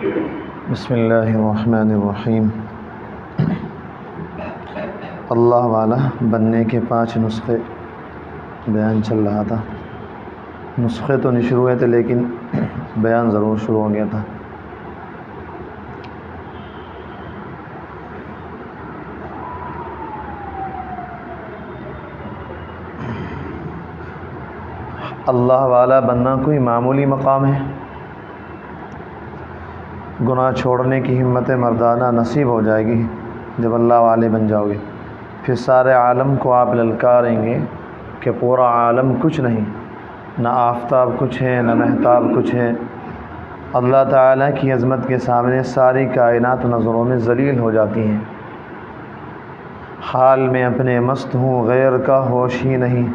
بسم اللہ الرحمن الرحیم۔ اللہ والا بننے کے 5 نسخے بیان چل رہا تھا۔ نسخے تو نہیں شروع ہوئے تھے لیکن بیان ضرور شروع ہو گیا تھا۔ اللہ والا بننا کوئی معمولی مقام ہے؟ گناہ چھوڑنے کی ہمت مردانہ نصیب ہو جائے گی جب اللہ والے بن جاؤ گے۔ پھر سارے عالم کو آپ للکاریں گے کہ پورا عالم کچھ نہیں، نہ آفتاب کچھ ہے نہ مہتاب کچھ ہے۔ اللہ تعالیٰ کی عظمت کے سامنے ساری کائنات نظروں میں ذلیل ہو جاتی ہیں۔ حال میں اپنے مست ہوں، غیر کا ہوش ہی نہیں،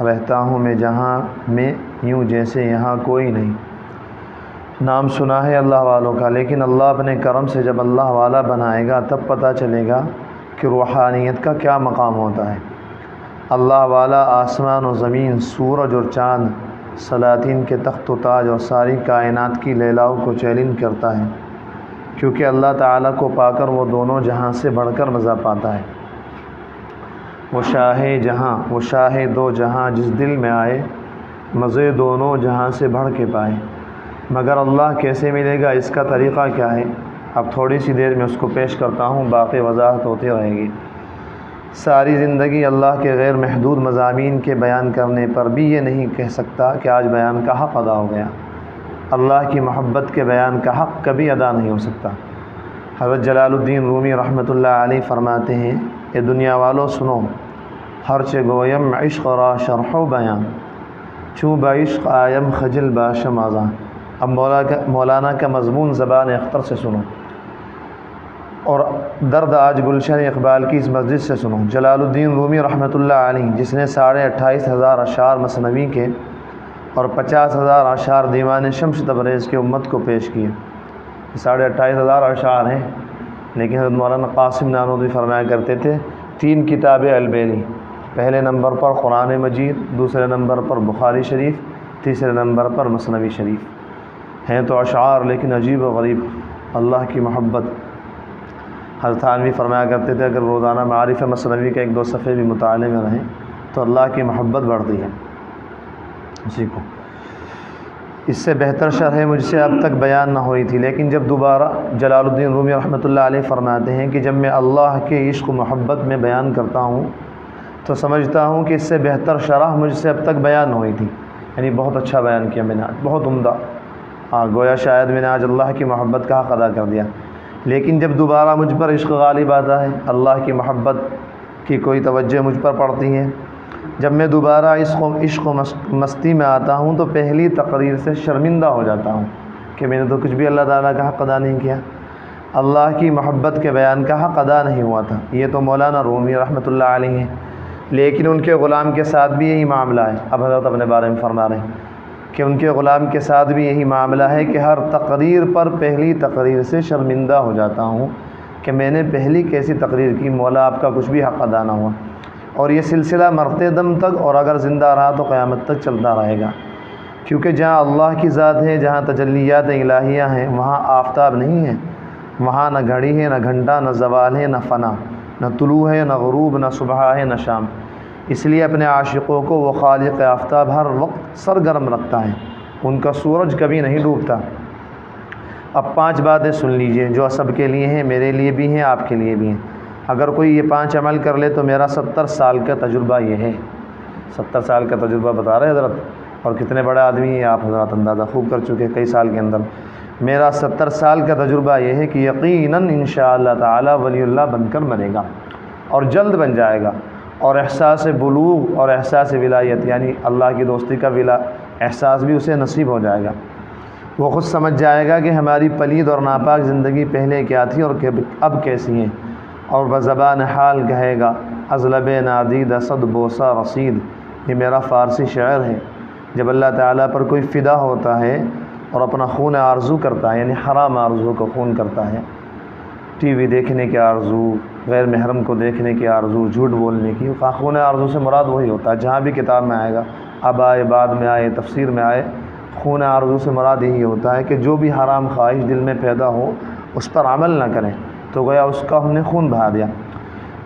رہتا ہوں میں جہاں میں یوں جیسے یہاں کوئی نہیں۔ نام سنا ہے اللہ والوں کا، لیکن اللہ اپنے کرم سے جب اللہ والا بنائے گا تب پتہ چلے گا کہ روحانیت کا کیا مقام ہوتا ہے۔ اللہ والا آسمان و زمین، سورج اور چاند، سلاطین کے تخت و تاج اور ساری کائنات کی لیلاؤ کو چیلنج کرتا ہے، کیونکہ اللہ تعالیٰ کو پا کر وہ دونوں جہاں سے بڑھ کر مزہ پاتا ہے۔ وہ شاہ جہاں، وہ شاہ دو جہاں، جس دل میں آئے مزے دونوں جہاں سے بڑھ کے پائے۔ مگر اللہ کیسے ملے گا، اس کا طریقہ کیا ہے؟ اب تھوڑی سی دیر میں اس کو پیش کرتا ہوں، باقی وضاحت ہوتی رہے گی۔ ساری زندگی اللہ کے غیر محدود مضامین کے بیان کرنے پر بھی یہ نہیں کہہ سکتا کہ آج بیان کا حق ادا ہو گیا۔ اللہ کی محبت کے بیان کا حق کبھی ادا نہیں ہو سکتا۔ حضرت جلال الدین رومی رحمۃ اللہ علیہ فرماتے ہیں، اے دنیا والو سنو، ہرچہ گویم عشق را شرح و بیان، چوں بعشق آیم خجل باشم آزاں۔ اب مولانا کا مضمون زبان اختر سے سنو اور درد آج گلشن اقبال کی اس مسجد سے سنو۔ جلال الدین رومی رحمۃ اللہ علیہ، جس نے 28,500 اشعار مثنوی کے اور 50,000 اشعار دیوان شمس تبریز کی امت کو پیش کیے۔ 28,500 اشعار ہیں، لیکن حضرت مولانا قاسم نانوتوی فرمایا کرتے تھے 3 کتابیں البیلی، پہلے نمبر پر قرآن مجید، دوسرے نمبر پر بخاری شریف، تیسرے نمبر پر مثنوی شریف۔ ہیں تو اشعار لیکن عجیب و غریب اللہ کی محبت۔ حضرت تھانوی فرمایا کرتے تھے اگر روزانہ معارف مثنوی کے 1-2 صفحے بھی مطالعے میں رہیں تو اللہ کی محبت بڑھتی ہے اسی کو۔ اس سے بہتر شرح مجھ سے اب تک بیان نہ ہوئی تھی، لیکن جب دوبارہ جلال الدین رومی رحمۃ اللہ علیہ فرماتے ہیں کہ جب میں اللہ کے عشق و محبت میں بیان کرتا ہوں تو سمجھتا ہوں کہ اس سے بہتر شرح مجھ سے اب تک بیان نہ ہوئی تھی، یعنی بہت اچھا بیان کیا میں نے آج، بہت عمدہ۔ گویا شاید میں نے آج اللہ کی محبت کا حق ادا کر دیا۔ لیکن جب دوبارہ مجھ پر عشق غالب آتا ہے، اللہ کی محبت کی کوئی توجہ مجھ پر پڑتی ہے، جب میں دوبارہ عشق و مستی میں آتا ہوں تو پہلی تقریر سے شرمندہ ہو جاتا ہوں کہ میں نے تو کچھ بھی اللہ تعالیٰ کا حق ادا نہیں کیا، اللہ کی محبت کے بیان کا حق ادا نہیں ہوا تھا۔ یہ تو مولانا رومی رحمۃ اللہ علیہ ہیں، لیکن ان کے غلام کے ساتھ بھی یہی معاملہ ہے۔ اب حضرت اپنے بارے میں فرما رہے ہیں کہ ان کے غلام کے ساتھ بھی یہی معاملہ ہے کہ ہر تقریر پر پہلی تقریر سے شرمندہ ہو جاتا ہوں کہ میں نے پہلی کیسی تقریر کی، مولا آپ کا کچھ بھی حق ادا نہ ہوا۔ اور یہ سلسلہ مرتے دم تک اور اگر زندہ رہا تو قیامت تک چلتا رہے گا، کیونکہ جہاں اللہ کی ذات ہے، جہاں تجلیات الہیہ ہیں، وہاں آفتاب نہیں ہے، وہاں نہ گھڑی ہے، نہ گھنٹہ، نہ زوال ہے، نہ فنا، نہ طلوع ہے، نہ غروب، نہ صبح ہے، نہ شام۔ اس لیے اپنے عاشقوں کو وہ خالق آفتاب ہر وقت سرگرم رکھتا ہے، ان کا سورج کبھی نہیں ڈوبتا۔ اب 5 باتیں سن لیجئے جو سب کے لیے ہیں، میرے لیے بھی ہیں، آپ کے لیے بھی ہیں۔ اگر کوئی یہ 5 عمل کر لے تو میرا 70 سال کا تجربہ یہ ہے۔ 70 سال کا تجربہ بتا رہے حضرت، اور کتنے بڑے آدمی ہیں آپ حضرات، اندازہ خوب کر چکے کئی سال کے اندر۔ میرا 70 سال کا تجربہ یہ ہے کہ یقیناً انشاءاللہ تعالی ولی اللہ بن کر مرے گا اور جلد بن جائے گا، اور احساس بلوغ اور احساس ولایت یعنی اللہ کی دوستی کا احساس بھی اسے نصیب ہو جائے گا۔ وہ خود سمجھ جائے گا کہ ہماری پلید اور ناپاک زندگی پہلے کیا تھی اور اب کیسی ہیں، اور بزبان حال کہے گا از لب نادید صد بوسہ رسید۔ یہ میرا فارسی شعر ہے۔ جب اللہ تعالیٰ پر کوئی فدا ہوتا ہے اور اپنا خون آرزو کرتا ہے، یعنی حرام آرزو کو خون کرتا ہے، ٹی وی دیکھنے کی آرزو، غیر محرم کو دیکھنے کی آرزو، جھوٹ بولنے کی، خون آرزو سے مراد وہی ہوتا ہے۔ جہاں بھی کتاب میں آئے گا، اب آئے بعد میں آئے تفسیر میں آئے، خون آرزو سے مراد یہی ہوتا ہے کہ جو بھی حرام خواہش دل میں پیدا ہو اس پر عمل نہ کریں، تو گویا اس کا ہم نے خون بہا دیا۔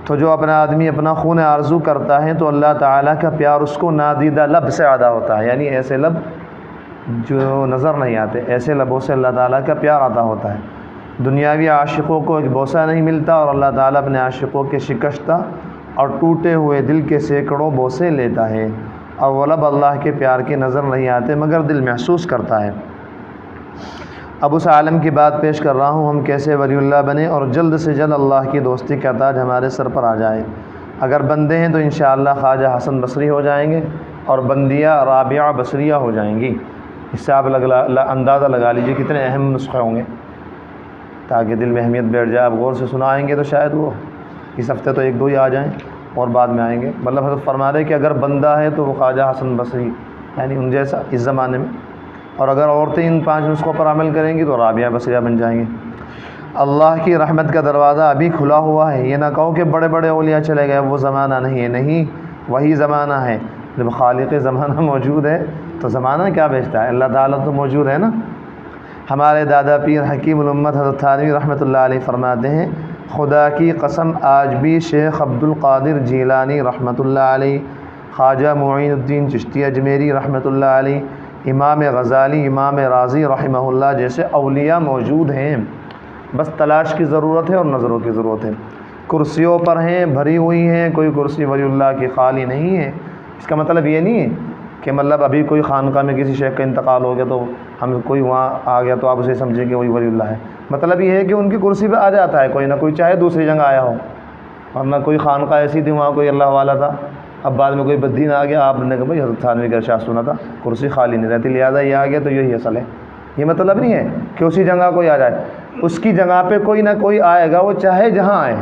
تو جو اپنا آدمی اپنا خون آرزو کرتا ہے تو اللہ تعالیٰ کا پیار اس کو نادیدہ لب سے ادا ہوتا ہے، یعنی ایسے لب جو نظر نہیں آتے، ایسے لبوں سے اللہ تعالیٰ کا پیار عطا ہوتا ہے۔ دنیاوی عاشقوں کو ایک بوسہ نہیں ملتا، اور اللہ تعالیٰ اپنے عاشقوں کے شکستہ اور ٹوٹے ہوئے دل کے سینکڑوں بوسے لیتا ہے، اور وہ لب اللہ کے پیار کے نظر نہیں آتے مگر دل محسوس کرتا ہے۔ اب اس عالم کی بات پیش کر رہا ہوں، ہم کیسے ولی اللہ بنے اور جلد سے جلد اللہ کی دوستی کا تاج ہمارے سر پر آ جائے۔ اگر بندے ہیں تو انشاءاللہ خواجہ حسن بصری ہو جائیں گے، اور بندیہ رابعہ بصریہ ہو جائیں گی۔ اس سے آپ اندازہ لگا لیجیے کتنے اہم نسخے ہوں گے، تاکہ دل میں اہمیت بیٹھ جائے۔ آپ غور سے سنائیں گے تو شاید وہ اس ہفتے تو ایک دو ہی آ جائیں اور بعد میں آئیں گے۔ مطلب حضرت فرما رہے کہ اگر بندہ ہے تو وہ خواجہ حسن بصری، یعنی ان جیسا اس زمانے میں، اور اگر عورتیں ان 5 نسخوں پر عمل کریں گی تو رابعہ بصریہ بن جائیں گے۔ اللہ کی رحمت کا دروازہ ابھی کھلا ہوا ہے۔ یہ نہ کہو کہ بڑے بڑے اولیاء چلے گئے، وہ زمانہ نہیں ہے، نہیں، وہی زمانہ ہے۔ جب خالق زمانہ موجود ہے تو زمانہ کیا بیچتا ہے، اللہ تعالیٰ تو موجود ہے نا۔ ہمارے دادا پیر حکیم الامت حضرت تھانوی رحمۃ اللہ علیہ فرماتے ہیں، خدا کی قسم آج بھی شیخ عبد القادر جیلانی رحمۃ اللہ علیہ، خواجہ معین الدین چشتی اجمیری رحمۃ اللہ علیہ، امام غزالی، امام رازی رحمہ اللہ جیسے اولیاء موجود ہیں، بس تلاش کی ضرورت ہے اور نظروں کی ضرورت ہے۔ کرسیوں پر ہیں، بھری ہوئی ہیں، کوئی کرسی ولی اللہ کی خالی نہیں ہے۔ اس کا مطلب یہ نہیں ہے کہ مطلب ابھی کوئی خانقاہ میں کسی شیخ کا انتقال ہو گیا تو ہم کوئی وہاں آ گیا تو آپ اسے سمجھیں کہ وہی ولی اللہ ہے۔ مطلب یہ ہے کہ ان کی کرسی پہ آ جاتا ہے کوئی نہ کوئی، چاہے دوسری جگہ آیا ہو، ورنہ کوئی خانقاہ ایسی تھی وہاں کوئی اللہ والا تھا، اب بعد میں کوئی بدین آ گیا، آپ نے کہا بھائی حضرت تھانوی کا ارشاد سنا تھا کرسی خالی نہیں رہتی، لہٰذا یہ آ گیا تو یہی اصل ہے۔ یہ مطلب نہیں ہے کہ اسی جگہ کوئی آ جائے، اس کی جگہ پہ کوئی نہ کوئی آئے گا، وہ چاہے جہاں آئے،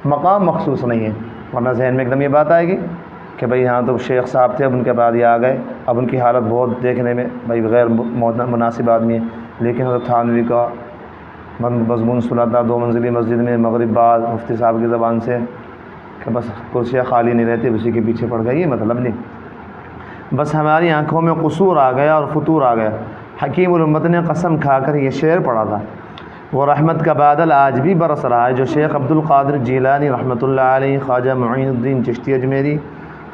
مقام مخصوص نہیں ہے۔ ورنہ ذہن میں ایک دم یہ بات آئے گی کہ بھئی ہاں تو شیخ صاحب تھے، اب ان کے بعد یہ آ گئے، اب ان کی حالت بہت دیکھنے میں بھئی غیر مناسب آدمی ہے، لیکن حضرت تھانوی کا مضمون سنا تھا 2 منزلی مسجد میں مغرب بعد مفتی صاحب کی زبان سے کہ بس کرسیاں خالی نہیں رہتی، اسی کے پیچھے پڑ گئی، یہ مطلب نہیں۔ بس ہماری آنکھوں میں قصور آ گیا اور فطور آ گیا۔ حکیم الامت نے قسم کھا کر یہ شعر پڑھا تھا، وہ رحمت کا بادل آج بھی برس رہا ہے جو شیخ عبد القادر جیلانی رحمۃ اللہ علیہ، خواجہ معین الدین چشتی اجمیری،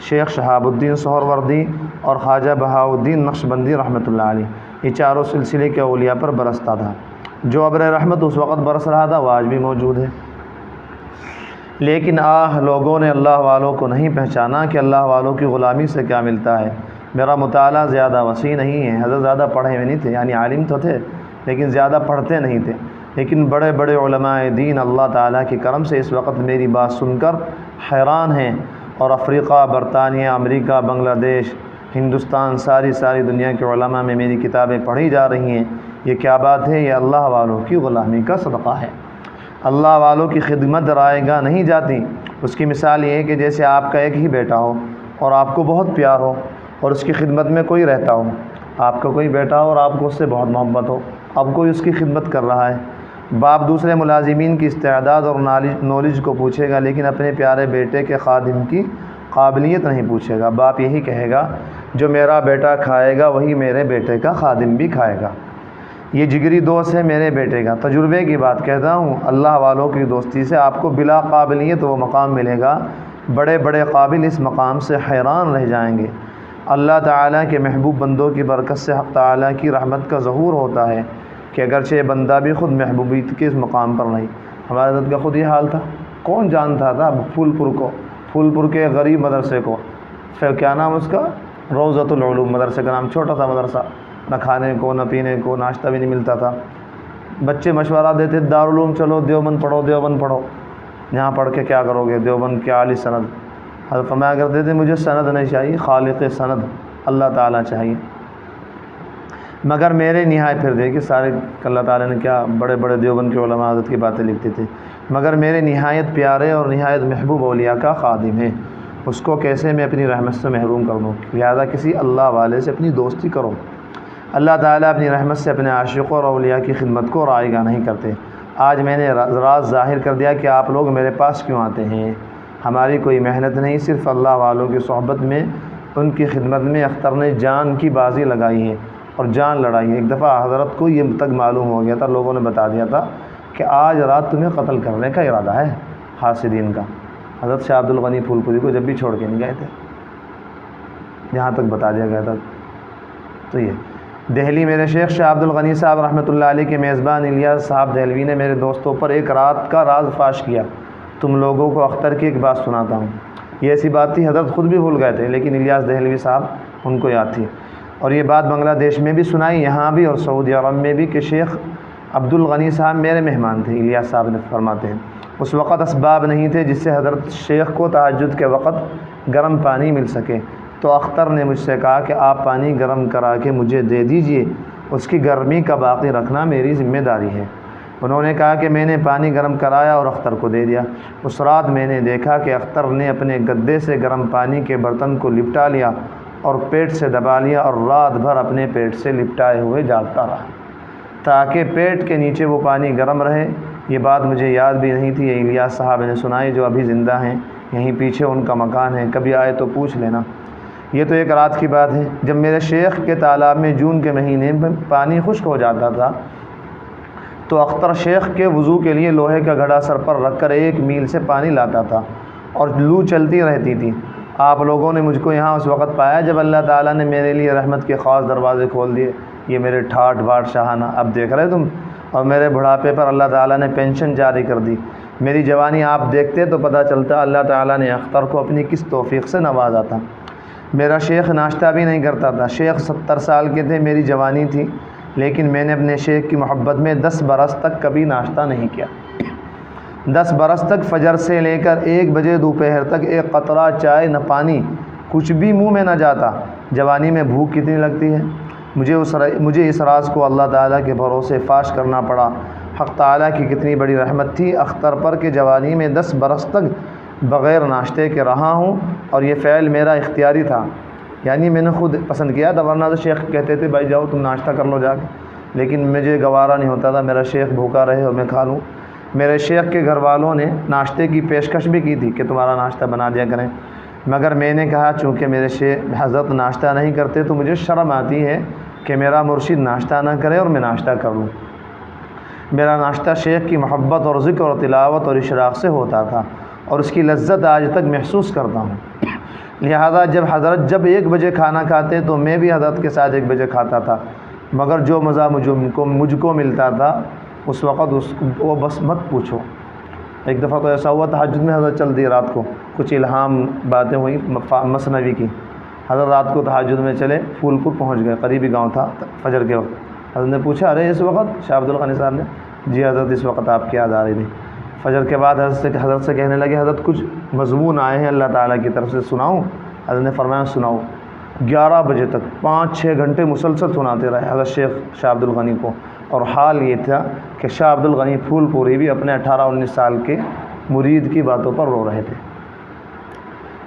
شیخ شہاب الدین سہروردی اور خواجہ بہاء الدین نقشبندی رحمۃ اللہ علیہ، یہ چاروں سلسلے کے اولیاء پر برستا تھا۔ جو ابر رحمت اس وقت برس رہا تھا وہ آج بھی موجود ہے۔ لیکن لوگوں نے اللہ والوں کو نہیں پہچانا کہ اللہ والوں کی غلامی سے کیا ملتا ہے۔ میرا مطالعہ زیادہ وسیع نہیں ہے، حضرت زیادہ پڑھے ہوئے نہیں تھے، یعنی عالم تو تھے لیکن زیادہ پڑھتے نہیں تھے، لیکن بڑے بڑے علماء دین اللہ تعالیٰ کے کرم سے اس وقت میری بات سن کر حیران ہیں، اور افریقہ، برطانیہ، امریکہ، بنگلہ دیش، ہندوستان، ساری دنیا کے علماء میں میری کتابیں پڑھی جا رہی ہیں۔ یہ کیا بات ہے؟ یہ اللہ والوں کی غلامی کا صدقہ ہے۔ اللہ والوں کی خدمت رائے گاہ نہیں جاتی۔ اس کی مثال یہ ہے کہ جیسے آپ کا ایک ہی بیٹا ہو اور آپ کو بہت پیار ہو اور اس کی خدمت میں کوئی رہتا ہو، آپ کا کوئی بیٹا ہو اور آپ کو اس سے بہت محبت ہو، اب کوئی اس کی خدمت کر رہا ہے۔ باپ دوسرے ملازمین کی استعداد اور نالج کو پوچھے گا، لیکن اپنے پیارے بیٹے کے خادم کی قابلیت نہیں پوچھے گا۔ باپ یہی کہے گا جو میرا بیٹا کھائے گا وہی میرے بیٹے کا خادم بھی کھائے گا، یہ جگری دوست ہے میرے بیٹے کا۔ تجربے کی بات کہتا ہوں، اللہ والوں کی دوستی سے آپ کو بلا قابلیت وہ مقام ملے گا، بڑے بڑے قابل اس مقام سے حیران رہ جائیں گے۔ اللہ تعالیٰ کے محبوب بندوں کی برکت سے حق تعالیٰ کی رحمت کا ظہور ہوتا ہے کہ اگرچہ بندہ بھی خود محبوبیت کے اس مقام پر نہیں۔ ہمارے حضرت کا خود یہ حال تھا، کون جانتا تھا پھول پور کے غریب مدرسے کو، پھر کیا نام اس کا، روضۃ العلوم مدرسے کا نام، چھوٹا سا مدرسہ، نہ کھانے کو نہ پینے کو ناشتہ بھی نہیں ملتا تھا۔ بچے مشورہ دیتے دارالعلوم چلو دیوبند پڑھو، یہاں پڑھ کے کیا کرو گے، دیوبند کی عالی سند۔ حضرت فرمایا کرتے تھے مجھے سند نہیں چاہیے، خالق سند اللہ تعالیٰ چاہیے۔ مگر میرے نہایت، پھر دیکھیے سارے اللہ تعالیٰ نے کیا بڑے بڑے دیوبند کے علماء حضرت کی باتیں لکھتے تھے، مگر میرے نہایت پیارے اور نہایت محبوب اولیاء کا خادم ہے، اس کو کیسے میں اپنی رحمت سے محروم کر دوں؟ لہذا کسی اللہ والے سے اپنی دوستی کرو۔ اللہ تعالیٰ اپنی رحمت سے اپنے عاشقوں اور اولیاء کی خدمت کو رائے گاہ نہیں کرتے۔ آج میں نے راز ظاہر کر دیا کہ آپ لوگ میرے پاس کیوں آتے ہیں۔ ہماری کوئی محنت نہیں، صرف اللہ والوں کی صحبت میں، ان کی خدمت میں اختر نے جان کی بازی لگائی ہے، اور جان لڑائی. ایک دفعہ حضرت کو یہ تک معلوم ہو گیا تھا، لوگوں نے بتا دیا تھا کہ آج رات تمہیں قتل کرنے کا ارادہ ہے حاسدین کا. حضرت شاہ عبد الغنی پھول پوری کو جب بھی چھوڑ کے نہیں گئے تھے، جہاں تک بتا دیا گیا تھا. تو یہ دہلی میرے شیخ شاہ عبد الغنی صاحب رحمۃ اللہ علیہ کے میزبان الیاس صاحب دہلوی نے میرے دوستوں پر ایک رات کا راز فاش کیا. تم لوگوں کو اختر کی ایک بات سناتا ہوں. یہ ایسی بات تھی حضرت خود بھی بھول گئے تھے، لیکن الیاس دہلوی صاحب ان کو یاد تھی. اور یہ بات بنگلہ دیش میں بھی سنائی، یہاں بھی اور سعودی عرب میں بھی، کہ شیخ عبد الغنی صاحب میرے مہمان تھے. الیاس صاحب نے فرماتے ہیں اس وقت اسباب نہیں تھے جس سے حضرت شیخ کو تہجد کے وقت گرم پانی مل سکے، تو اختر نے مجھ سے کہا کہ آپ پانی گرم کرا کے مجھے دے دیجئے، اس کی گرمی کا باقی رکھنا میری ذمہ داری ہے. انہوں نے کہا کہ میں نے پانی گرم کرایا اور اختر کو دے دیا. اس رات میں نے دیکھا کہ اختر نے اپنے گدے سے گرم پانی کے برتن کو لپٹا لیا اور پیٹ سے دبا لیا، اور رات بھر اپنے پیٹ سے لپٹائے ہوئے جاگتا رہا تاکہ پیٹ کے نیچے وہ پانی گرم رہے. یہ بات مجھے یاد بھی نہیں تھی. یہ الیاس صاحب نے سنائی جو ابھی زندہ ہیں، یہیں پیچھے ان کا مکان ہے، کبھی آئے تو پوچھ لینا. یہ تو ایک رات کی بات ہے. جب میرے شیخ کے تالاب میں جون کے مہینے میں پانی خشک ہو جاتا تھا تو اختر شیخ کے وضو کے لیے لوہے کا گھڑا سر پر رکھ کر 1 میل سے پانی لاتا تھا اور لو چلتی رہتی تھی. آپ لوگوں نے مجھ کو یہاں اس وقت پایا جب اللہ تعالیٰ نے میرے لیے رحمت کے خاص دروازے کھول دیے. یہ میرے ٹھاٹ باٹ شاہانہ اب دیکھ رہے تم. اور میرے بڑھاپے پر اللہ تعالیٰ نے پینشن جاری کر دی. میری جوانی آپ دیکھتے تو پتہ چلتا اللہ تعالیٰ نے اختر کو اپنی کس توفیق سے نوازا تھا. میرا شیخ ناشتہ بھی نہیں کرتا تھا. شیخ 70 سال کے تھے، میری جوانی تھی، لیکن میں نے اپنے شیخ کی محبت میں 10 برس تک کبھی ناشتہ نہیں کیا. 10 برس تک فجر سے لے کر 1 بجے دوپہر تک ایک قطرہ چائے نہ پانی، کچھ بھی منہ میں نہ جاتا. جوانی میں بھوک کتنی لگتی ہے. مجھے اس راز کو اللہ تعالیٰ کے بھروسے فاش کرنا پڑا. حق تعالیٰ کی کتنی بڑی رحمت تھی اختر پر کہ جوانی میں 10 برس تک بغیر ناشتے کے رہا ہوں، اور یہ فعل میرا اختیاری تھا، یعنی میں نے خود پسند کیا تھا. ورنہ تو شیخ کہتے تھے بھائی جاؤ تم ناشتہ کر لو جا کے، لیکن مجھے گوارا نہیں ہوتا تھا میرا شیخ بھوکا رہے اور میں کھا لوں. میرے شیخ کے گھر والوں نے ناشتے کی پیشکش بھی کی تھی کہ تمہارا ناشتہ بنا دیا کریں، مگر میں نے کہا چونکہ میرے شیخ حضرت ناشتہ نہیں کرتے تو مجھے شرم آتی ہے کہ میرا مرشد ناشتہ نہ کرے اور میں ناشتہ کر لوں. میرا ناشتہ شیخ کی محبت اور ذکر اور تلاوت اور اشراق سے ہوتا تھا، اور اس کی لذت آج تک محسوس کرتا ہوں. لہذا جب حضرت 1 بجے کھانا کھاتے تو میں بھی حضرت کے ساتھ 1 بجے کھاتا تھا، مگر جو مزہ مجھ کو ملتا تھا اس وقت وہ بس مت پوچھو. ایک دفعہ تو ایسا ہوا تہجد میں حضرت چل دی رات کو، کچھ الہام باتیں ہوئی مثنوی کی. حضرت رات کو تہجد میں چلے، پھول پور پہنچ گئے، قریبی گاؤں تھا. فجر کے وقت حضرت نے پوچھا ارے اس وقت؟ شاہ عبد الغنی صاحب نے جی حضرت اس وقت آپ کی یاد آ رہی تھی. فجر کے بعد حضرت سے کہنے لگے حضرت کچھ مضمون آئے ہیں اللہ تعالیٰ کی طرف سے، سناؤں؟ حضرت نے فرمایا سناؤ. 11 بجے تک 5-6 گھنٹے مسلسل سناتے رہے حضرت شیخ شاہ عبد الغنی کو. اور حال یہ تھا کہ شاہ عبد الغنی پھول پوری بھی اپنے 18-19 سال کے مرید کی باتوں پر رو رہے تھے.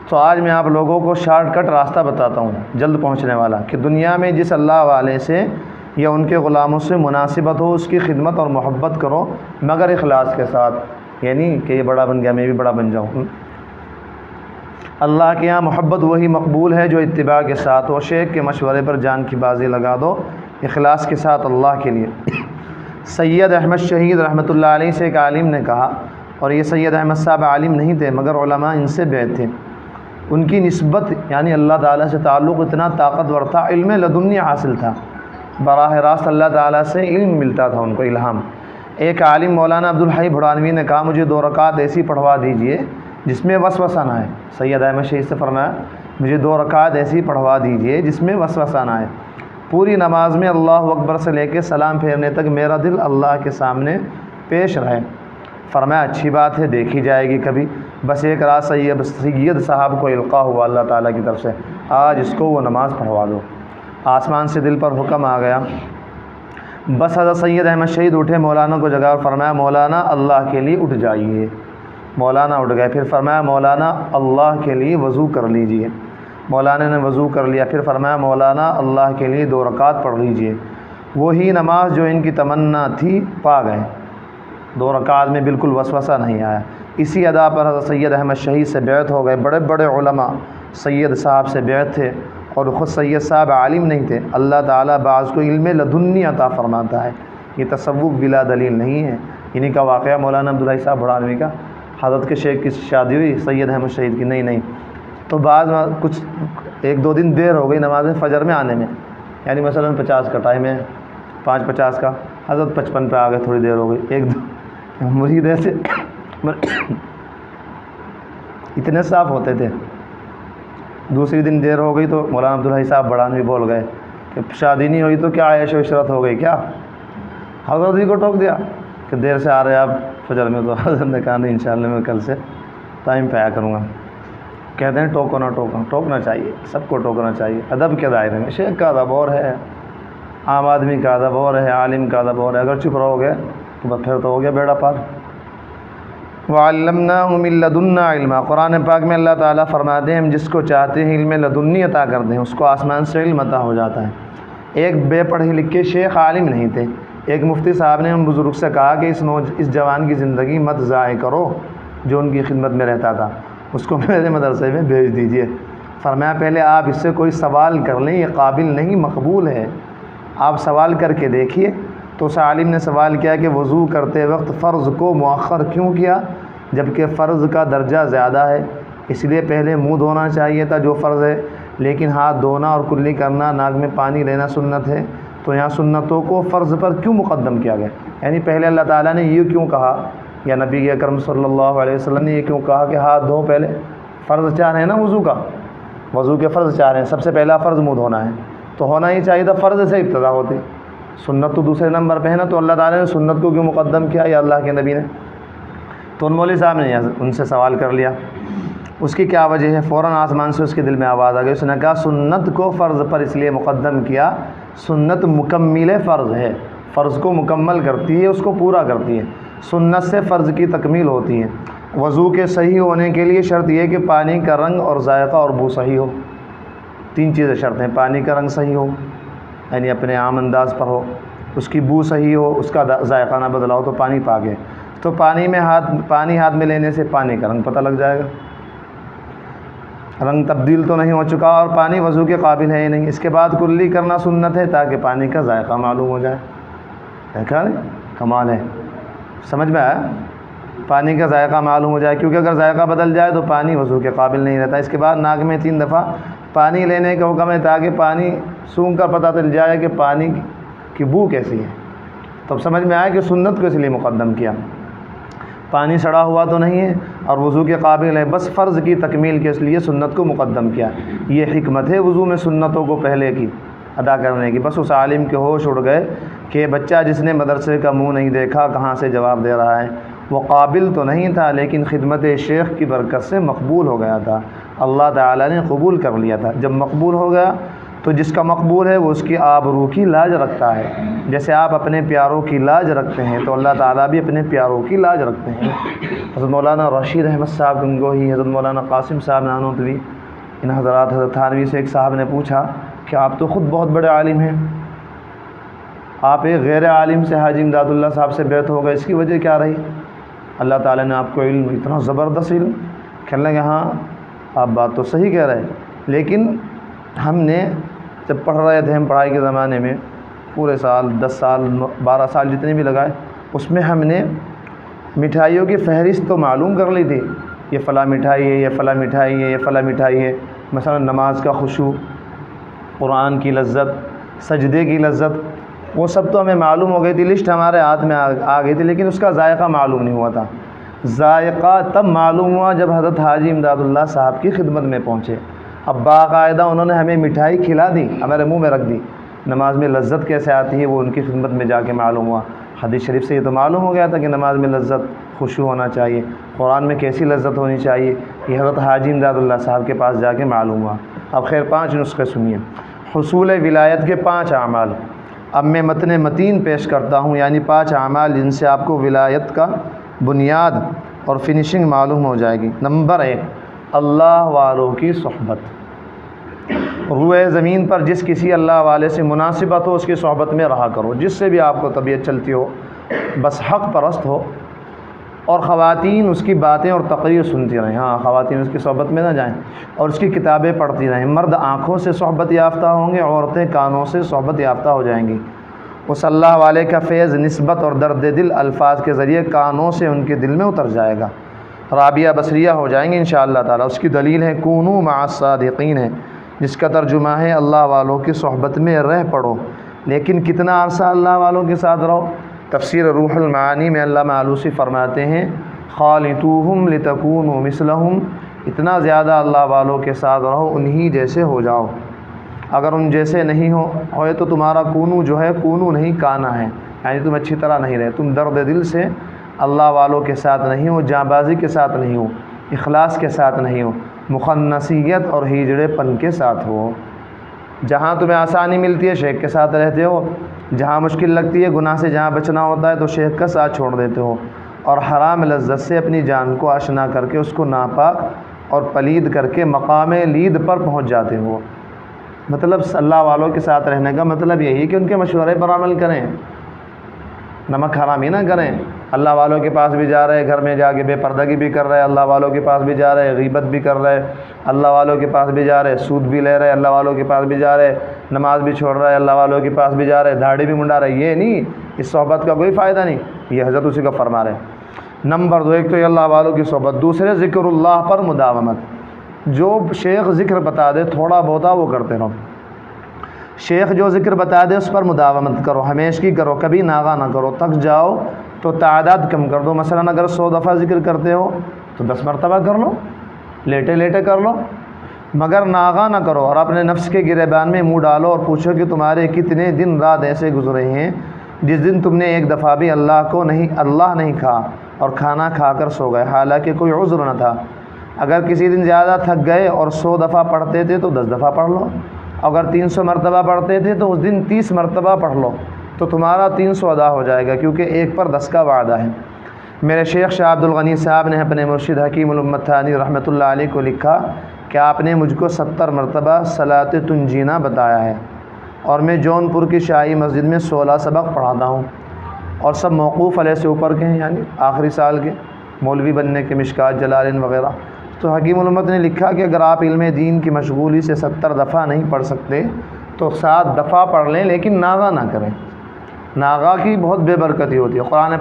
تو آج میں آپ لوگوں کو شارٹ کٹ راستہ بتاتا ہوں جلد پہنچنے والا، کہ دنیا میں جس اللہ والے سے یا ان کے غلاموں سے مناسبت ہو اس کی خدمت اور محبت کرو، مگر اخلاص کے ساتھ. یعنی کہ یہ بڑا بن گیا میں بھی بڑا بن جاؤں. اللہ کے یہاں محبت وہی مقبول ہے جو اتباع کے ساتھ ہو. شیخ کے مشورے پر جان کی بازی لگا دو اخلاص کے ساتھ اللہ کے لیے. سید احمد شہید رحمۃ اللہ علیہ سے ایک عالم نے کہا، اور یہ سید احمد صاحب عالم نہیں تھے مگر علماء ان سے بیعت تھے. ان کی نسبت یعنی اللہ تعالیٰ سے تعلق اتنا طاقتور تھا، علم لدنی حاصل تھا، براہ راست اللہ تعالیٰ سے علم ملتا تھا ان کو، الہام. ایک عالم مولانا عبدالحی بھڑانوی نے کہا مجھے 2 رکعت ایسی پڑھوا دیجئے جس میں وسوسہ نہ آئے. سید احمد شہید سے فرمایا مجھے 2 رکعت ایسی پڑھوا دیجئے جس میں وسوسہ نہ آئے. پوری نماز میں اللہ اکبر سے لے کے سلام پھیرنے تک میرا دل اللہ کے سامنے پیش رہے. فرمایا اچھی بات ہے، دیکھی جائے گی کبھی. بس ایک رات سید صاحب کو القاء ہوا اللہ تعالیٰ کی طرف سے، آج اس کو وہ نماز پڑھوا دو. آسمان سے دل پر حکم آ گیا. بس حضرت سید احمد شہید اٹھے، مولانا کو جگا اور فرمایا مولانا اللہ کے لیے اٹھ جائیے. مولانا اٹھ گئے. پھر فرمایا مولانا اللہ کے لیے وضو کر لیجئے. مولانا نے وضو کر لیا. پھر فرمایا مولانا اللہ کے لیے 2 رکعت پڑھ لیجئے. وہی نماز جو ان کی تمنا تھی پا گئے. 2 رکعت میں بالکل وسوسہ نہیں آیا. اسی ادا پر حضرت سید احمد شہید سے بیعت ہو گئے. بڑے بڑے علماء سید صاحب سے بیعت تھے اور خود سید صاحب عالم نہیں تھے، اللہ تعالیٰ بعض کو علم لدنی عطا فرماتا ہے، یہ تصوف بلا دلیل نہیں ہے۔ انہیں کا واقعہ مولانا عبداللہ صاحب بڑھانوی کا، حضرت کے شیخ کی شادی ہوئی سید احمد شہید کی، نہیں تو بعض کچھ 1-2 دن دیر ہو گئی نماز فجر میں آنے میں، یعنی مثلاً 50 کا ٹائم ہے، 5:50 کا، حضرت 55 پہ آ گئے، تھوڑی دیر ہو گئی، 1-2 مرید ایسے اتنے صاف ہوتے تھے۔ دوسری دن دیر ہو گئی تو مولانا عبدالحی صاحب بڑھانوی بول گئے کہ شادی نہیں ہوئی تو کیا عیش و عشرت ہو گئی کیا؟ حضرت جی کو ٹوک دیا کہ دیر سے آ رہے آپ فجر میں، تو حضرت نے کہا نہیں انشاءاللہ میں کل سے ٹائم پہ آیا کروں گا۔ کہتے ہیں ٹوکو نہ ٹوکو، ٹوکنا چاہیے، سب کو ٹوکنا چاہیے، ادب کے دائرے میں۔ شیخ کا ادب اور ہے، عام آدمی کا ادب اور ہے، عالم کا ادب اور ہے، اگر چپ رہو گے تو بس پھر تو ہو گیا بیڑا پار۔ وَعَلَّمْنَاهُ مِن لَّدُنَّا عِلْمًا، قرآن پاک میں اللہ تعالیٰ فرماتے ہیں ہم جس کو چاہتے ہیں علم لدنی عطا کرتے ہیں، اس کو آسمان سے علم عطا ہو جاتا ہے۔ ایک بے پڑھے لکھے شیخ عالم نہیں تھے، ایک مفتی صاحب نے ہم بزرگ سے کہا کہ اس جوان کی زندگی مت ضائع کرو جو ان کی خدمت میں رہتا تھا، اس کو میرے مدرسے میں بھیج دیجئے۔ فرمایا پہلے آپ اس سے کوئی سوال کر لیں، یہ قابل نہیں مقبول ہے، آپ سوال کر کے دیکھیے۔ تو اس عالم نے سوال کیا کہ وضو کرتے وقت فرض کو مؤخر کیوں کیا جبکہ فرض کا درجہ زیادہ ہے؟ اس لیے پہلے منہ دھونا چاہیے تھا جو فرض ہے، لیکن ہاتھ دھونا اور کلی کرنا، ناک میں پانی لینا سنت ہے، تو یہاں سنتوں کو فرض پر کیوں مقدم کیا گیا؟ یعنی پہلے اللہ تعالیٰ نے یہ کیوں کہا، یا نبی اکرم صلی اللہ علیہ وسلم نے یہ کیوں کہا کہ ہاتھ دھو پہلے؟ فرض چاہ رہے ہیں نا وضو کا، وضو کے فرض چاہ رہے ہیں، سب سے پہلا فرض منہ دھونا ہے، تو ہونا ہی چاہیے تھا، فرض سے ابتدا ہوتی، سنت تو دوسرے نمبر پہ ہے نا، تو اللہ تعالیٰ نے سنت کو کیوں مقدم کیا یا اللہ کے نبی نے؟ تو ان مولوی صاحب نے ان سے سوال کر لیا، اس کی کیا وجہ ہے؟ فوراً آسمان سے اس کے دل میں آواز آ گئی، اس نے کہا سنت کو فرض پر اس لیے مقدم کیا، سنت مکمل فرض ہے، فرض کو مکمل کرتی ہے، اس کو پورا کرتی ہے، سنت سے فرض کی تکمیل ہوتی ہے۔ وضو کے صحیح ہونے کے لیے شرط یہ کہ پانی کا رنگ اور ذائقہ اور بو صحیح ہو، 3 چیزیں شرط ہیں، پانی کا رنگ صحیح ہو یعنی اپنے عام انداز پر ہو، اس کی بو صحیح ہو، اس کا ذائقہ نہ بدلا ہو، تو پانی پاک ہے۔ تو پانی ہاتھ میں لینے سے پانی کا رنگ پتہ لگ جائے گا، رنگ تبدیل تو نہیں ہو چکا اور پانی وضو کے قابل ہے ہی نہیں۔ اس کے بعد کلی کرنا سنت ہے تاکہ پانی کا ذائقہ معلوم ہو جائے۔ دیکھا نہیں کمال ہے، سمجھ میں آیا؟ پانی کا ذائقہ معلوم ہو جائے، کیونکہ اگر ذائقہ بدل جائے تو پانی وضو کے قابل نہیں رہتا۔ اس کے بعد ناک میں 3 دفعہ پانی لینے کا حکم ہے تاکہ پانی سونگھ کر پتہ چل جائے کہ پانی کی بو کیسی ہے۔ تب سمجھ میں آیا کہ سنت کو اس لیے مقدم کیا، پانی سڑا ہوا تو نہیں ہے اور وضو کے قابل ہے، بس فرض کی تکمیل کے اس لیے سنت کو مقدم کیا۔ یہ حکمت ہے وضو میں سنتوں کو پہلے کی ادا کرنے کی۔ بس اس عالم کے ہوش اڑ گئے کہ بچہ جس نے مدرسے کا منہ نہیں دیکھا کہاں سے جواب دے رہا ہے، وہ قابل تو نہیں تھا لیکن خدمت شیخ کی برکت سے مقبول ہو گیا تھا، اللہ تعالیٰ نے قبول کر لیا تھا۔ جب مقبول ہو گیا تو جس کا مقبول ہے وہ اس کی آبرو کی لاج رکھتا ہے، جیسے آپ اپنے پیاروں کی لاج رکھتے ہیں تو اللہ تعالیٰ بھی اپنے پیاروں کی لاج رکھتے ہیں۔ حضرت مولانا رشید احمد صاحب گنگوہی، حضرت مولانا قاسم صاحب نانوتوی، ان حضرات حضرت تھانوی سے ایک صاحب نے پوچھا کہ آپ تو خود بہت بڑے عالم ہیں، آپ ایک غیر عالم سے حاجی امداد اللہ صاحب سے بیعت ہو گئے، اس کی وجہ کیا رہی؟ اللہ تعالیٰ نے آپ کو علم، اتنا زبردست علم۔ کہنے لگے ہاں آپ بات تو صحیح کہہ رہے ہیں، لیکن ہم نے جب پڑھ رہے تھے، ہم پڑھائی کے زمانے میں پورے سال 10 سال 12 سال جتنے بھی لگائے، اس میں ہم نے مٹھائیوں کی فہرست تو معلوم کر لی تھی، یہ فلاں مٹھائی ہے، یہ فلاں مٹھائی ہے، یہ فلاں مٹھائی ہے، مثلا نماز کا خشوع، قرآن کی لذت، سجدے کی لذت، وہ سب تو ہمیں معلوم ہو گئی تھی، لسٹ ہمارے ہاتھ میں آ گئی تھی، لیکن اس کا ذائقہ معلوم نہیں ہوا تھا۔ ذائقہ تب معلوم ہوا جب حضرت حاجی امداد اللہ صاحب کی خدمت میں پہنچے۔ اب باقاعدہ انہوں نے ہمیں مٹھائی کھلا دی، ہمارے منہ میں رکھ دی، نماز میں لذت کیسے آتی ہے وہ ان کی خدمت میں جا کے معلوم ہوا۔ حدیث شریف سے یہ تو معلوم ہو گیا تھا کہ نماز میں لذت، خشوع ہونا چاہیے، قرآن میں کیسی لذت ہونی چاہیے، یہ حضرت حاجی امداد اللہ صاحب کے پاس جا کے معلوم ہوا۔ اب خیر 5 نسخے سنیے۔ حصول ولایت کے 5 اعمال۔ اب میں متن متین پیش کرتا ہوں، یعنی 5 اعمال جن سے آپ کو ولایت کا بنیاد اور فنیشنگ معلوم ہو جائے گی۔ نمبر 1، اللہ والوں کی صحبت۔ روئے زمین پر جس کسی اللہ والے سے مناسبت ہو اس کی صحبت میں رہا کرو، جس سے بھی آپ کو طبیعت چلتی ہو، بس حق پرست ہو، اور خواتین اس کی باتیں اور تقریر سنتی رہیں، ہاں خواتین اس کی صحبت میں نہ جائیں، اور اس کی کتابیں پڑھتی رہیں۔ مرد آنکھوں سے صحبت یافتہ ہوں گے، عورتیں کانوں سے صحبت یافتہ ہو جائیں گی۔ اس اللہ والے کا فیض نسبت اور درد دل الفاظ کے ذریعے کانوں سے ان کے دل میں اتر جائے گا، رابیہ بصریہ ہو جائیں گے انشاءاللہ تعالی۔ اس کی دلیل ہے کونوا مع الصادقین ہے، جس کا ترجمہ ہے اللہ والوں کی صحبت میں رہ پڑو۔ لیکن کتنا عرصہ اللہ والوں کے ساتھ رہو؟ تفسیر روح المعانی میں علامہ آلوسی فرماتے ہیں خالطوہم لتکونوا مثلہم، اتنا زیادہ اللہ والوں کے ساتھ رہو انہی جیسے ہو جاؤ۔ اگر ان جیسے نہیں ہوئے تو تمہارا کونو جو ہے کونو نہیں کانا ہے، یعنی تم اچھی طرح نہیں رہے، تم درد دل سے اللہ والوں کے ساتھ نہیں ہو، جاں بازی کے ساتھ نہیں ہو، اخلاص کے ساتھ نہیں ہو، مخنثیت اور ہیجڑے پن کے ساتھ ہو۔ جہاں تمہیں آسانی ملتی ہے شیخ کے ساتھ رہتے ہو، جہاں مشکل لگتی ہے گناہ سے جہاں بچنا ہوتا ہے تو شیخ کا ساتھ چھوڑ دیتے ہو، اور حرام لذت سے اپنی جان کو آشنا کر کے اس کو ناپاک اور پلید کر کے مقام لید پر پہنچ جاتے ہو۔ مطلب اللہ والوں کے ساتھ رہنے کا مطلب یہی ہے کہ ان کے مشورے پر عمل کریں، نمک حرامی نہ کریں۔ اللہ والوں کے پاس بھی جا رہے، گھر میں جا کے بے پردگی بھی کر رہے، اللہ والوں کے پاس بھی جا رہے، غیبت بھی کر رہے، اللہ والوں کے پاس بھی جا رہے، سود بھی لے رہے، اللہ والوں کے پاس بھی جا رہے، نماز بھی چھوڑ رہے، اللہ والوں کے پاس بھی جا رہے، داڑھی بھی منڈا رہے، یہ نہیں، اس صحبت کا کوئی فائدہ نہیں، یہ حضرت اسی کا فرما رہے ہیں۔ نمبر 2، ایک تو یہ اللہ والوں کی صحبت، دوسرے ذکر اللہ پر مداومت۔ جو شیخ ذکر بتا دے تھوڑا بہتا وہ کرتے رہو، شیخ جو ذکر بتا دے اس پر مداومت کرو، ہمیشگی کرو، کبھی ناغہ نہ کرو، تک جاؤ تو تعداد کم کر دو۔ مثلا اگر 100 دفعہ ذکر کرتے ہو تو 10 مرتبہ کر لو، لیٹے لیٹے کر لو، مگر ناغہ نہ کرو، اور اپنے نفس کے گریبان میں منہ ڈالو اور پوچھو کہ تمہارے کتنے دن رات ایسے گزرے ہیں جس دن تم نے ایک دفعہ بھی اللہ نہیں کہا اور کھانا کھا کر سو گئے، حالانکہ کوئی عذر نہ تھا۔ اگر کسی دن زیادہ تھک گئے اور 100 دفعہ پڑھتے تھے تو 10 دفعہ پڑھ لو، اگر 300 مرتبہ پڑھتے تھے تو اس دن 30 مرتبہ پڑھ لو، تو تمہارا 300 ادا ہو جائے گا، کیونکہ 1 پر 10 کا وعدہ ہے۔ میرے شیخ شاہ عبد الغنی صاحب نے اپنے مرشد حکیم الامت تھانی رحمۃ اللہ علیہ کو لکھا کہ آپ نے مجھ کو 70 مرتبہ صلاۃ تنجینا بتایا ہے، اور میں جونپور کی شاہی مسجد میں 16 سبق پڑھاتا ہوں، اور سب موقوف علیہ سے اوپر کے ہیں، یعنی آخری سال کے، مولوی بننے کے، مشکات جلالین وغیرہ۔ تو حکیم الامت نے لکھا کہ اگر آپ علم دین کی مشغولی سے 70 دفعہ نہیں پڑھ سکتے تو 7 دفعہ پڑھ لیں، لیکن ناغہ نہ کریں۔ ناغہ کی بہت بے برکتی ہوتی ہے۔ قرآن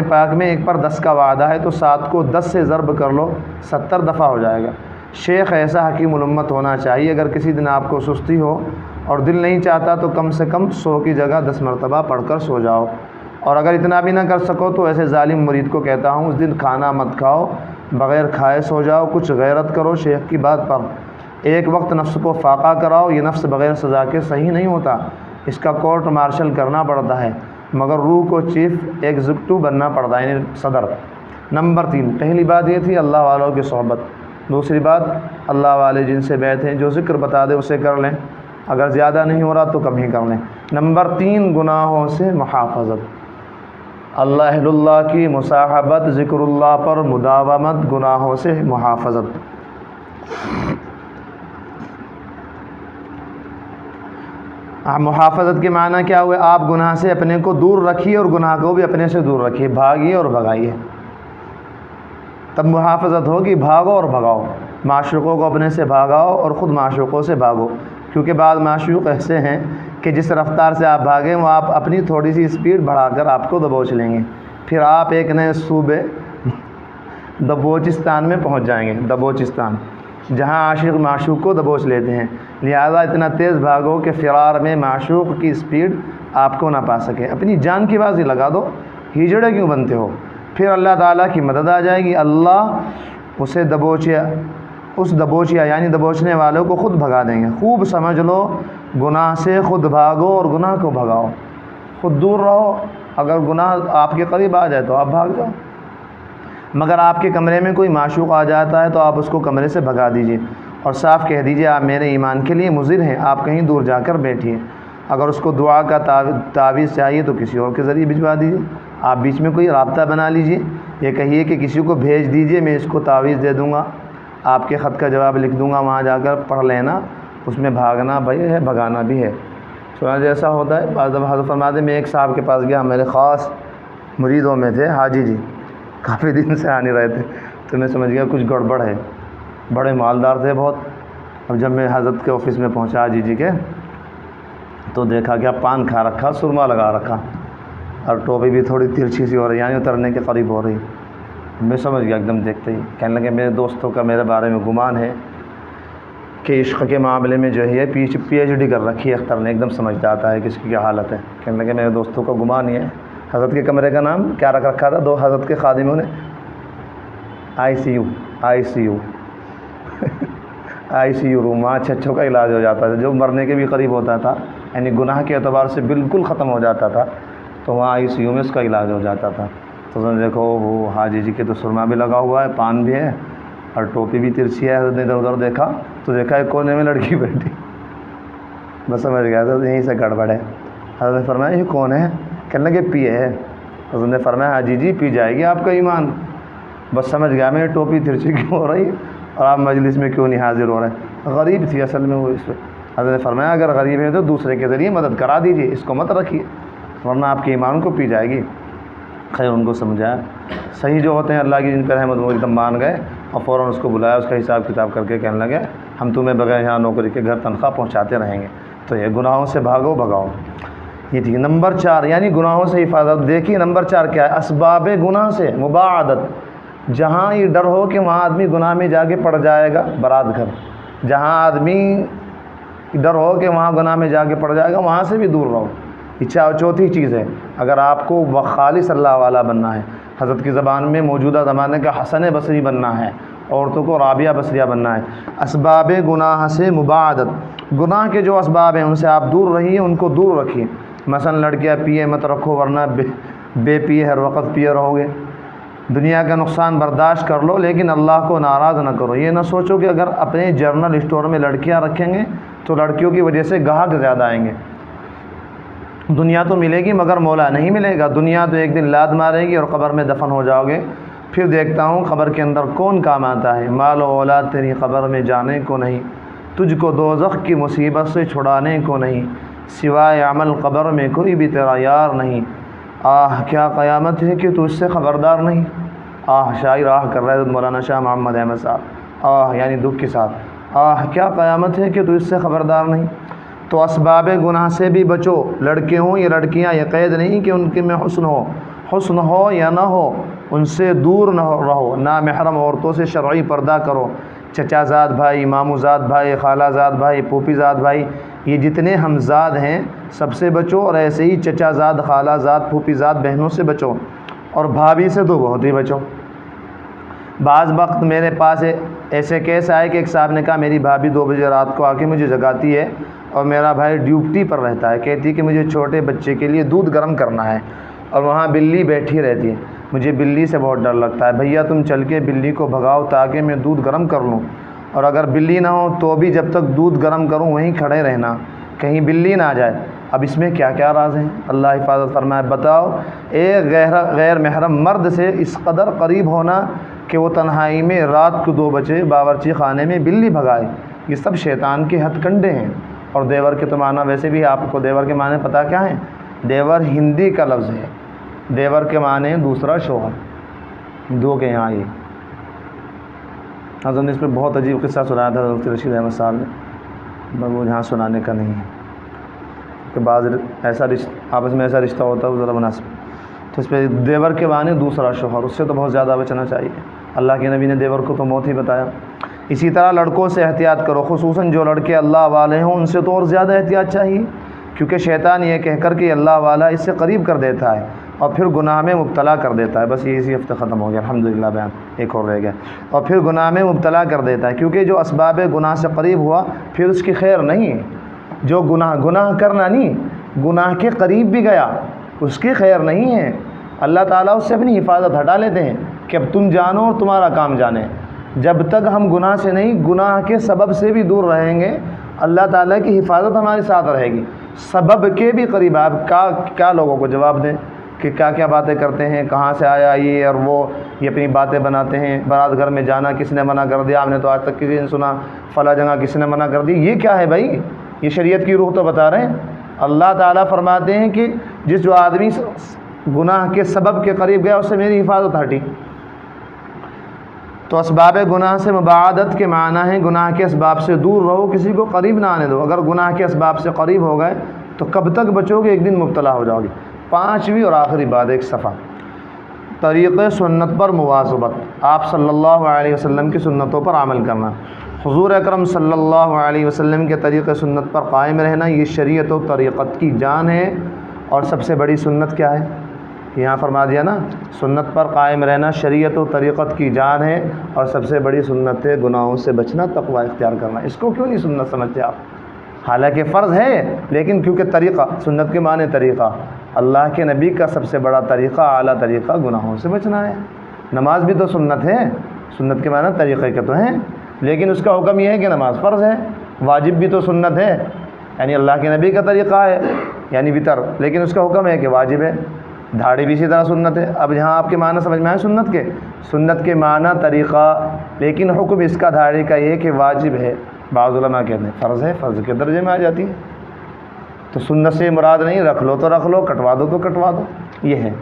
پاک میں 1 پر 10 کا وعدہ ہے، تو 7 کو 10 سے ضرب کر لو، 70 دفعہ ہو جائے گا۔ شیخ ایسا حکیم الامت ہونا چاہیے، اگر کسی دن آپ کو سستی ہو اور دل نہیں چاہتا تو کم سے کم 100 کی جگہ 10 مرتبہ پڑھ کر سو جاؤ، اور اگر اتنا بھی نہ کر سکو تو ایسے ظالم مرید کو کہتا ہوں اس دن کھانا مت کھاؤ، بغیر کھائے سو جاؤ، کچھ غیرت کرو شیخ کی بات پر، ایک وقت نفس کو فاقہ کراؤ۔ یہ نفس بغیر سزا کے صحیح نہیں ہوتا، اس کا کورٹ مارشل کرنا پڑتا ہے، مگر روح کو چیف ایگزیکٹو بننا پڑتا ہے، یعنی صدر۔ نمبر 3، پہلی بات یہ تھی اللہ والوں کی صحبت، دوسری بات اللہ والے جن سے بیعت ہیں، جو ذکر بتا دے اسے کر لیں، اگر زیادہ نہیں ہو رہا تو کم ہی کر لیں۔ نمبر 3، گناہوں سے محافظت، اللہ اہل اللہ کی مصاحبت، ذکر اللہ پر مداومت، گناہوں سے محافظت۔ محافظت کے معنی کیا ہوئے؟ آپ گناہ سے اپنے کو دور رکھیے اور گناہ کو بھی اپنے سے دور رکھیے، بھاگیے اور بھگائیے، تب محافظت ہوگی۔ بھاگو اور بھگاؤ، معشوقوں کو اپنے سے بھاگاؤ اور خود معشوقوں سے بھاگو، کیونکہ بعض معشوق ایسے ہیں کہ جس رفتار سے آپ بھاگیں وہ آپ اپنی تھوڑی سی اسپیڈ بڑھا کر آپ کو دبوچ لیں گے، پھر آپ ایک نئے صوبے دبوچستان میں پہنچ جائیں گے، دبوچستان، جہاں عاشق معشوق کو دبوچ لیتے ہیں۔ لہذا اتنا تیز بھاگو کہ فرار میں معشوق کی اسپیڈ آپ کو نہ پا سکے، اپنی جان کی بازی لگا دو، ہیجڑے کیوں بنتے ہو؟ پھر اللہ تعالیٰ کی مدد آ جائے گی، اللہ اسے دبوچیا یعنی دبوچنے والوں کو خود بھگا دیں گے۔ خوب سمجھ لو، گناہ سے خود بھاگو اور گناہ کو بھگاؤ، خود دور رہو، اگر گناہ آپ کے قریب آ جائے تو آپ بھاگ جاؤ، مگر آپ کے کمرے میں کوئی معشوق آ جاتا ہے تو آپ اس کو کمرے سے بھگا دیجیے اور صاف کہہ دیجیے آپ میرے ایمان کے لیے مضر ہیں، آپ کہیں دور جا کر بیٹھیے۔ اگر اس کو دعا کا تعویذ چاہیے تو کسی اور کے ذریعے بھجوا دیجیے، آپ بیچ میں کوئی رابطہ بنا لیجیے، یہ کہیے کہ کسی کو بھیج دیجیے، میں اس کو تعویذ دے دوں گا، آپ کے خط کا جواب لکھ دوں گا، وہاں جا کر پڑھ لینا، اس میں بھاگنا بھی ہے بھگانا بھی ہے۔ چنانچہ ایسا ہوتا ہے، بعض دفعہ حضرت فرماتے ہیں میں ایک صاحب کے پاس گیا، میرے خاص مریدوں میں تھے حاجی جی، کافی دن سے آ نہیں رہے تھے، تو میں سمجھ گیا کچھ گڑبڑ ہے، بڑے مالدار تھے بہت۔ اب جب میں حضرت کے آفس میں پہنچا حاجی جی کے، تو دیکھا کہ پان کھا رکھا، سرما لگا رکھا، اور ٹوپی بھی تھوڑی ترچھی سی ہو رہی، یعنی اترنے کے قریب ہو رہی۔ میں سمجھ گیا ایک دم دیکھتے ہی، کہنے لگے میرے دوستوں کا میرے بارے میں گمان ہے کہ عشق کے معاملے میں جو ہے پی ایچ ڈی کر رکھی ہے اختر نے، ایک دم سمجھ جاتا ہے کہ اس کی کیا حالت ہے۔ کہنے لگے میرے دوستوں کا گمان یہ ہے۔ حضرت کے کمرے کا نام کیا رکھ رکھا تھا؟ دو حضرت کے خادموں نے آئی سی یو روم، وہاں اچھوں کا علاج ہو جاتا تھا، جو مرنے کے بھی قریب ہوتا تھا، یعنی گناہ کے اعتبار سے بالکل ختم ہو جاتا تھا، تو وہاں آئی سی یو میں اس کا علاج ہو جاتا تھا۔ تو دیکھو وہ حاجی جی کے تو سرما بھی لگا ہوا ہے، پان بھی ہے، اور ٹوپی بھی ترچھی ہے۔ حضرت نے ادھر ادھر دیکھا تو دیکھا ایک کونے میں لڑکی بیٹھی، بس سمجھ گیا تھا یہیں سے گڑبڑ ہے۔ حضرت نے فرمایا یہ کون ہے؟ کہنے لگے پی ہے۔ حضرت نے فرمایا حاجی جی پی جائے گی آپ کا ایمان۔ بس سمجھ گیا میں ٹوپی ترچھی کیوں ہو رہی اور آپ مجلس میں کیوں نہیں حاضر ہو رہے۔ غریب تھی اصل میں وہ اس وقت۔ حضرت نے فرمایا اگر غریب ہے تو دوسرے کے ذریعے مدد کرا دیجیے، اس کو مت رکھیے ورنہ آپ کے ایمان کو پی جائے گی۔ خیر ان کو سمجھایا، صحیح جو ہوتے ہیں اللہ کی جن پر رحمت وہ ایک دم مان گئے، اور فوراً اس کو بلایا، اس کا حساب کتاب کر کے کہنے لگے ہم تمہیں بغیر یہاں نوکری کے گھر تنخواہ پہنچاتے رہیں گے۔ تو یہ گناہوں سے بھگاؤ۔ یہ ٹھیک ہے۔ نمبر 4 یعنی گناہوں سے حفاظت۔ دیکھیے نمبر 4 کیا ہے؟ اسباب گناہ سے مباعدت۔ جہاں یہ ڈر ہو کہ وہاں آدمی گناہ میں جا کے پڑ جائے گا، برات گھر، جہاں آدمی ڈر ہو کہ وہاں گناہ میں جا کے پڑ جائے گا، وہاں سے بھی دور رہو۔ چوتھی چیز ہے، اگر آپ کو خالص اللہ والا بننا ہے، حضرت کی زبان میں موجودہ زمانے کا حسن بصری بننا ہے، عورتوں کو رابعہ بصریہ بننا ہے۔ اسباب گناہ سے مباعدت، گناہ کے جو اسباب ہیں ان سے آپ دور رہیے، ان کو دور رکھیے۔ مثلا لڑکیاں پیے مت رکھو ورنہ بے پیے ہر وقت پیے رہو گے۔ دنیا کا نقصان برداشت کر لو لیکن اللہ کو ناراض نہ کرو۔ یہ نہ سوچو کہ اگر اپنے جرنل اسٹور میں لڑکیاں رکھیں گے تو لڑکیوں کی وجہ سے گاہک زیادہ آئیں گے۔ دنیا تو ملے گی مگر مولا نہیں ملے گا۔ دنیا تو ایک دن لاد مارے گی اور قبر میں دفن ہو جاؤ گے۔ پھر دیکھتا ہوں قبر کے اندر کون کام آتا ہے۔ مال و اولاد تیری قبر میں جانے کو نہیں، تجھ کو دوزخ کی مصیبت سے چھڑانے کو نہیں، سوائے عمل قبر میں کوئی بھی تیرا یار نہیں۔ آہ کیا قیامت ہے کہ تو اس سے خبردار نہیں۔ آہ شاعر آہ کر رہا ہے مولانا شاہ محمد احمد صاحب، آہ یعنی دکھ کے ساتھ، آہ کیا قیامت ہے کہ تو اس سے خبردار نہیں۔ تو اسباب گناہ سے بھی بچو، لڑکے ہوں یا لڑکیاں، یہ قید نہیں کہ ان کے میں حسن ہو یا نہ ہو، ان سے دور نہ رہو۔ نامحرم عورتوں سے شرعی پردہ کرو۔ چچا زاد بھائی، مامو زاد بھائی، خالہ زاد بھائی، پھوپھی زاد بھائی، یہ جتنے ہم زاد ہیں سب سے بچو، اور ایسے ہی چچا زاد، خالہ زاد، پھوپھی زاد بہنوں سے بچو، اور بھابھی سے تو بہت ہی بچو۔ بعض وقت میرے پاس ایسے کیس آئے کہ ایک صاحب نے کہا میری بھابھی 2 بجے رات کو آ کے مجھے جگاتی ہے اور میرا بھائی ڈیوٹی پر رہتا ہے، کہتی کہ مجھے چھوٹے بچے کے لیے دودھ گرم کرنا ہے اور وہاں بلی بیٹھی رہتی ہے، مجھے بلی سے بہت ڈر لگتا ہے، بھیا تم چل کے بلی کو بھگاؤ تاکہ میں دودھ گرم کر لوں، اور اگر بلی نہ ہو تو بھی جب تک دودھ گرم کروں وہیں کھڑے رہنا، کہیں بلی نہ آ جائے۔ اب اس میں کیا کیا راز ہیں؟ اللہ حفاظت فرمائے۔ بتاؤ ایک غیر محرم مرد سے اس قدر قریب ہونا کہ وہ تنہائی میں رات کو 2 بجے باورچی خانے میں بلی بھگائے، یہ سب شیطان کے ہتھ کنڈے ہیں۔ اور دیور کے تو معنی ویسے بھی آپ کو دیور کے معنی پتہ کیا ہیں؟ دیور ہندی کا لفظ ہے، دیور کے معنی دوسرا شوہر، 2 کے یہاں یہ۔ حضرت نے اس پہ بہت عجیب قصہ سنایا تھا حضرت رشید احمد صاحب نے، مگر وہ یہاں سنانے کا نہیں ہے کہ بعض ایسا آپس میں ایسا رشتہ ہوتا ہے وہ ذرا مناسب، تو اس پہ دیور کے معنی دوسرا شوہر، اس سے تو بہت زیادہ بچنا چاہیے۔ اللہ کے نبی نے دیور کو تو موت ہی بتایا۔ اسی طرح لڑکوں سے احتیاط کرو، خصوصاً جو لڑکے اللہ والے ہوں ان سے تو اور زیادہ احتیاط چاہیے، کیونکہ شیطان یہ کہہ کر کہ اللہ والا اس سے قریب کر دیتا ہے اور پھر گناہ میں مبتلا کر دیتا ہے۔ بس یہ اسی ہفتے ختم ہو گیا الحمدللہ بیان، ایک اور رہ گیا۔ اور پھر گناہ میں مبتلا کر دیتا ہے، کیونکہ جو اسباب گناہ سے قریب ہوا پھر اس کی خیر نہیں ہے۔ جو گناہ کرنا نہیں، گناہ کے قریب بھی گیا اس کی خیر نہیں ہے۔ اللہ تعالیٰ اس سے اپنی حفاظت ہٹا لیتے ہیں کہ اب تم جانو اور تمہارا کام جانے۔ جب تک ہم گناہ سے نہیں، گناہ کے سبب سے بھی دور رہیں گے، اللہ تعالیٰ کی حفاظت ہمارے ساتھ رہے گی۔ سبب کے بھی قریب آپ کیا لوگوں کو جواب دیں کہ کیا کیا باتیں کرتے ہیں، کہاں سے آیا یہ اور وہ، یہ اپنی باتیں بناتے ہیں۔ بارات گھر میں جانا کس نے منع کر دیا؟ آپ نے تو آج تک کسی نے سنا؟ فلاں جگہ کس نے منع کر دی؟ یہ کیا ہے بھائی؟ یہ شریعت کی روح تو بتا رہے ہیں۔ اللہ تعالیٰ فرماتے ہیں کہ جو آدمی گناہ کے سبب کے قریب گیا اس سے میری حفاظت ہٹی۔ تو اسباب گناہ سے مباعدت کے معنی ہے گناہ کے اسباب سے دور رہو، کسی کو قریب نہ آنے دو۔ اگر گناہ کے اسباب سے قریب ہو گئے تو کب تک بچو گے؟ ایک دن مبتلا ہو جاؤ گے۔ پانچویں اور آخری بات، ایک صفحہ، طریق سنت پر مواظبت، آپ صلی اللہ علیہ وسلم کی سنتوں پر عمل کرنا، حضور اکرم صلی اللہ علیہ وسلم کے طریق سنت پر قائم رہنا، یہ شریعت و طریقت کی جان ہے۔ اور سب سے بڑی سنت کیا ہے؟ یہاں فرما دیا نا، سنت پر قائم رہنا شریعت و طریقت کی جان ہے، اور سب سے بڑی سنت ہے گناہوں سے بچنا، تقوی اختیار کرنا۔ اس کو کیوں نہیں سنت سمجھتے آپ؟ حالانکہ فرض ہے، لیکن کیونکہ طریقہ، سنت کے معنی طریقہ، اللہ کے نبی کا سب سے بڑا طریقہ، اعلیٰ طریقہ گناہوں سے بچنا ہے۔ نماز بھی تو سنت ہے، سنت کے معنی طریقے کے تو ہیں، لیکن اس کا حکم یہ ہے کہ نماز فرض ہے۔ واجب بھی تو سنت ہے، یعنی اللہ کے نبی کا طریقہ ہے، یعنی وطر، لیکن اس کا حکم ہے کہ واجب ہے۔ دھاڑی بھی اسی طرح سنت ہے۔ اب یہاں آپ کے معنی سمجھ میں آئے سنت کے معنی طریقہ، لیکن حکم اس کا دھاڑی کا یہ کہ واجب ہے۔ بعض علماء کہتے ہیں فرض ہے، فرض کے درجے میں آ جاتی ہے۔ تو سنت سے مراد نہیں، رکھ لو تو رکھ لو، کٹوا دو تو کٹوا دو، یہ ہے۔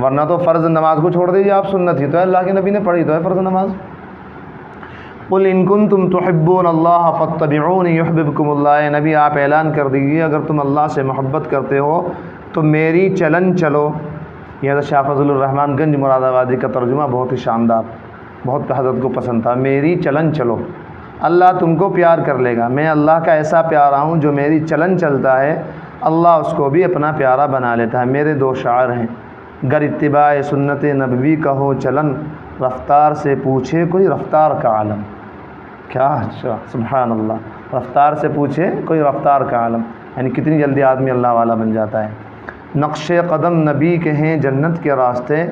ورنہ تو فرض نماز کو چھوڑ دیجیے آپ، سنت ہی تو ہے، اللہ کے نبی نے پڑھی تو ہے فرض نماز۔ قل ان کنتم تحبون اللہ فاتبعونی یحببکم اللہ، نبی آپ اعلان کر دیجیے اگر تم اللہ سے محبت کرتے ہو تو میری چلن چلو۔ یہ حضرت شاہ فضل الرحمن گنج مراد آبادی کا ترجمہ بہت ہی شاندار، بہت حضرت کو پسند تھا۔ میری چلن چلو، اللہ تم کو پیار کر لے گا۔ میں اللہ کا ایسا پیارا ہوں، جو میری چلن چلتا ہے اللہ اس کو بھی اپنا پیارا بنا لیتا ہے۔ میرے دو شاعر ہیں، گر اتباع سنت نبوی کا ہو چلن، رفتار سے پوچھے کوئی رفتار کا عالم۔ کیا اچھا، سبحان اللہ، رفتار سے پوچھے کوئی رفتار کا عالم، یعنی کتنی جلدی آدمی اللہ والا بن جاتا ہے۔ نقش قدم نبی کے ہیں جنت کے راستے،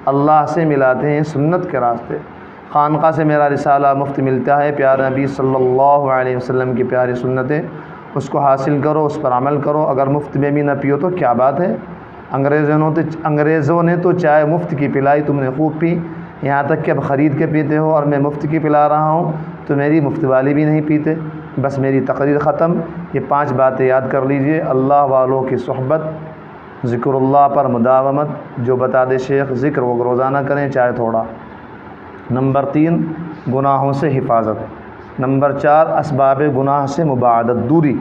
اللہ سے ملاتے ہیں سنت کے راستے۔ خانقاہ سے میرا رسالہ مفت ملتا ہے، پیارے نبی صلی اللہ علیہ وسلم کی پیاری سنتیں، اس کو حاصل کرو، اس پر عمل کرو۔ اگر مفت میں بھی نہ پیو تو کیا بات ہے؟ انگریزوں نے تو چائے مفت کی پلائی، تم نے خوب پی، یہاں تک کہ اب خرید کے پیتے ہو، اور میں مفت کی پلا رہا ہوں تو میری مفت والی بھی نہیں پیتے۔ بس میری تقریر ختم۔ یہ 5 باتیں یاد کر لیجئے۔ اللہ والوں کی صحبت، ذکر اللہ پر مداومت، جو بتا دے شیخ ذکر وہ روزانہ کریں چاہے تھوڑا۔ نمبر 3 گناہوں سے حفاظت۔ نمبر 4 اسباب گناہ سے مباعدت، دوری۔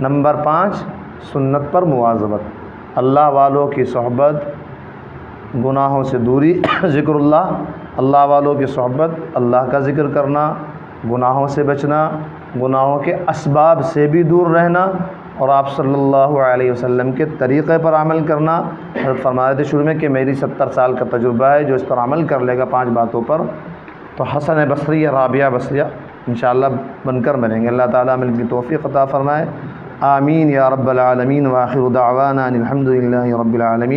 نمبر 5 سنت پر مواظبت، اللہ والوں کی صحبت، گناہوں سے دوری، ذکر اللہ، اللہ والوں کی صحبت، اللہ کا ذکر کرنا، گناہوں سے بچنا، گناہوں کے اسباب سے بھی دور رہنا، اور آپ صلی اللہ علیہ وسلم کے طریقے پر عمل کرنا۔ حضرت فرما رہے تھے شروع میں کہ میری 70 سال کا تجربہ ہے، جو اس پر عمل کر لے گا 5 باتوں پر تو حسن بصری یا رابعہ بصریہ انشاءاللہ بن کر مریں گے۔ اللہ تعالیٰ عمل کی توفیق عطا فرمائے، آمین یا رب العالمین۔ وآخر دعوانا ان الحمد للہ رب العالمین۔